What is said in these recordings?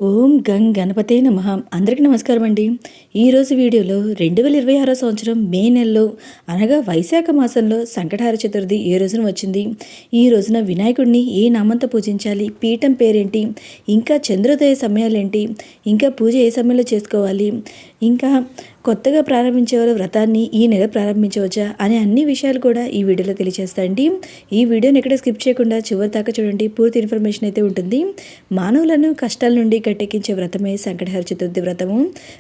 ఓం గం గణపతే నమః. అందరికీ నమస్కారం అండి. ఈరోజు వీడియోలో 2026 సంవత్సరం మే నెలలో అనగా వైశాఖ మాసంలో సంకటహార చతుర్థి ఏ రోజున వచ్చింది, ఈ రోజున వినాయకుడిని ఏ నామంతో పూజించాలి, పీఠం పేరేంటి, ఇంకా చంద్రోదయ సమయాలేంటి, ఇంకా పూజ ఏ సమయంలో చేసుకోవాలి, ఇంకా కొత్తగా ప్రారంభించేవారు వ్రతాన్ని ఈ నెల ప్రారంభించవచ్చా అనే అన్ని విషయాలు కూడా ఈ వీడియోలో తెలియజేస్తాయండి. ఈ వీడియోని ఎక్కడ స్కిప్ చేయకుండా చివరి దాకా చూడండి. పూర్తి ఇన్ఫర్మేషన్ అయితే ఉంటుంది. మానవులను కష్టాల నుండి గట్టెక్కించే వ్రతమే సంకటహర చతుర్థి వ్రతము.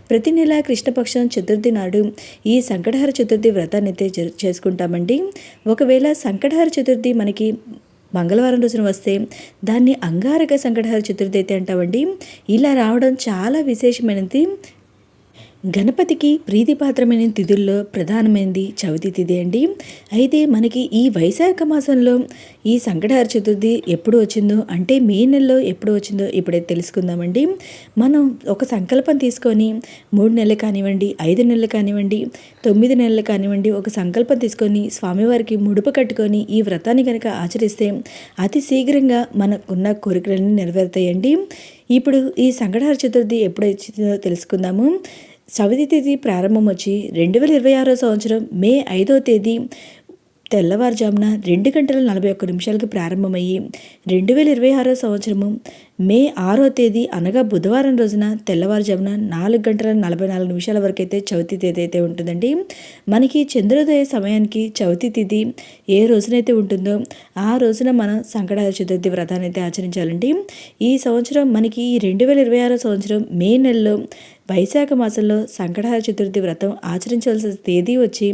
ప్రతి నెల కృష్ణపక్షం చతుర్థి నాడు ఈ సంకటహర చతుర్థి వ్రతాన్ని అయితే చేసుకుంటామండి. ఒకవేళ సంకటహర చతుర్థి మనకి మంగళవారం రోజున వస్తే దాన్ని అంగారక సంకటహర చతుర్థి అయితే అంటామండి. ఇలా రావడం చాలా విశేషమైనది. గణపతికి ప్రీతిపాత్రమైన తిథుల్లో ప్రధానమైనది చవితి తిథి అండి. అయితే మనకి ఈ వైశాఖ మాసంలో ఈ సంకటహర చతుర్థి ఎప్పుడు వచ్చిందో, అంటే మే నెలలో ఎప్పుడు వచ్చిందో ఇప్పుడైతే తెలుసుకుందామండి. మనం ఒక సంకల్పం తీసుకొని 3 నెలలు కానివ్వండి, 5 నెలలు కానివ్వండి, 9 నెలలు కానివ్వండి, ఒక సంకల్పం తీసుకొని స్వామివారికి ముడుపు కట్టుకొని ఈ వ్రతాన్ని కనుక ఆచరిస్తే అతి శీఘ్రంగా మనకున్న కోరికలన్నీ నెరవేరుతాయండి. ఇప్పుడు ఈ సంకటహర చతుర్థి ఎప్పుడు వచ్చిందో తెలుసుకుందాము. చవితి తిథి ప్రారంభం వచ్చి 2026 సంవత్సరం మే 5వ తేదీ తెల్లవారుజామున 2:41 ప్రారంభమయ్యి 2026 సంవత్సరము మే 6వ తేదీ అనగా బుధవారం రోజున తెల్లవారుజామున 4:44 వరకు అయితే చవితి తిథి అయితే ఉంటుందండి. మనకి చంద్రోదయ సమయానికి చవితి తిథి ఏ రోజునైతే ఉంటుందో ఆ రోజున మనం సంకటహర చతుర్థి వ్రతాన్ని అయితే ఆచరించాలండి. ఈ సంవత్సరం మనకి 2026 సంవత్సరం మే నెలలో వైశాఖ మాసంలో సంకటహర చతుర్థి వ్రతం ఆచరించాల్సిన తేదీ వచ్చి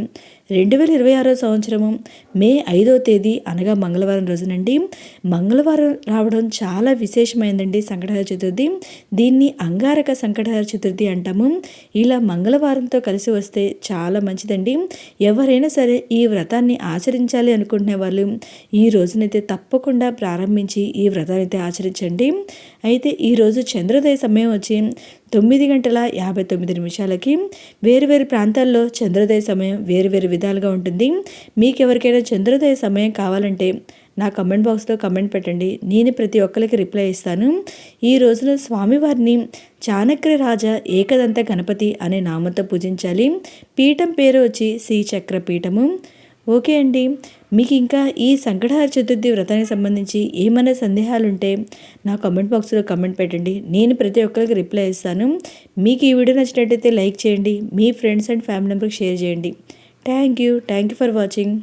2026 సంవత్సరము మే 5వ తేదీ అనగా మంగళవారం రోజునండి. మంగళవారం రావడం చాలా విశేషమైందండి సంకటహర చతుర్థి. దీన్ని అంగారక సంకటహర చతుర్థి అంటాము. ఇలా మంగళవారంతో కలిసి వస్తే చాలా మంచిదండి. ఎవరైనా సరే ఈ వ్రతాన్ని ఆచరించాలి అనుకుంటునే వాళ్ళు ఈ రోజునైతే తప్పకుండా ప్రారంభించి ఈ వ్రతాన్ని అయితే ఆచరించండి. అయితే ఈరోజు చంద్రోదయ సమయం వచ్చి 9:59 వేరువేరు ప్రాంతాల్లో చంద్రోదయ సమయం వేరువేరు విధాలుగా ఉంటుంది. మీకు ఎవరికైనా చంద్రోదయ సమయం కావాలంటే నా కమెంట్ బాక్స్లో కమెంట్ పెట్టండి. నేను ప్రతి ఒక్కరికి రిప్లై ఇస్తాను. ఈ రోజున స్వామివారిని చాణక్య రాజా ఏకదంత గణపతి అనే నామంతో పూజించాలి. పీఠం పేరు వచ్చి శ్రీచక్ర పీఠము. ఓకే అండి. మీకు ఇంకా ఈ సంకటహర చతుర్థి వ్రతానికి సంబంధించి ఏమైనా సందేహాలు ఉంటే నా కమెంట్ బాక్స్లో కమెంట్ పెట్టండి. నేను ప్రతి ఒక్కరికి రిప్లై ఇస్తాను. మీకు ఈ వీడియో నచ్చినట్టయితే లైక్ చేయండి. మీ ఫ్రెండ్స్ అండ్ ఫ్యామిలీ మెంబర్కి షేర్ చేయండి. Thank you for watching.